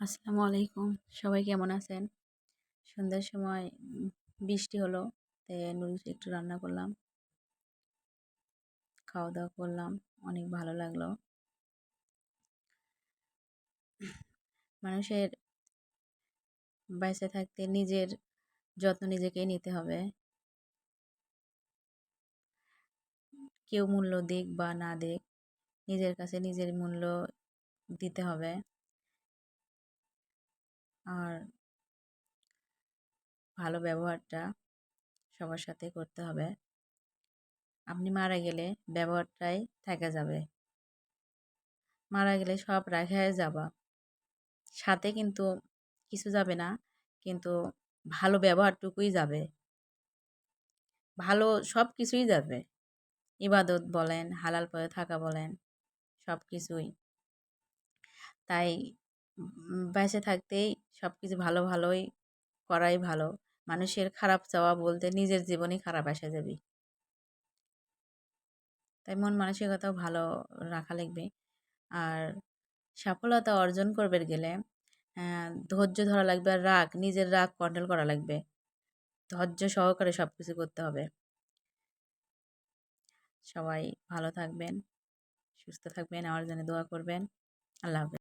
আসসালামু আলাইকুম। সবাই কেমন আছেন? সন্ধ্যার সময় বৃষ্টি হলো। তাই নুডলস একটু রান্না করলাম। খাওয়া-দাওয়া করলাম। অনেক ভালো লাগলো। মানুষের বেঁচে থাকতে নিজের যত্ন নিজেকেই নিতে হবে। কেউ মূল্য দিক বা না দিক, নিজের কাছে নিজের মূল্য দিতে হবে। আর ভালো ব্যবহারটা সবার সাথে করতে হবে। আপনি মারা গেলে ব্যবহারটাই থেকে যাবে। মারা গেলে সব রাইখাই যাবা। সাথে কিন্তু কিছু যাবে না, কিন্তু ভালো ব্যবহারটুকুই যাবে। ভালো সব কিছুই যাবে। ইবাদত বলেন, হালাল পথে থাকা বলেন, সব কিছুই। তাই বেঁচে থাকতেই সব কিছু ভালো ভালোই করাই ভালো। মানুষের খারাপ চাওয়া বলতে নিজের জীবনই খারাপ এসে যাবে। তাই মন মানসিকতাও ভালো রাখা লাগবে। আর সফলতা অর্জন করবে গেলে ধৈর্য ধরা লাগবে, আর নিজের রাগ কন্ট্রোল করা লাগবে। ধৈর্য সহকারে সব কিছু করতে হবে। সবাই ভালো থাকবেন, সুস্থ থাকবেন, আমার জন্য দোয়া করবেন। আল্লাহ হাফেজ।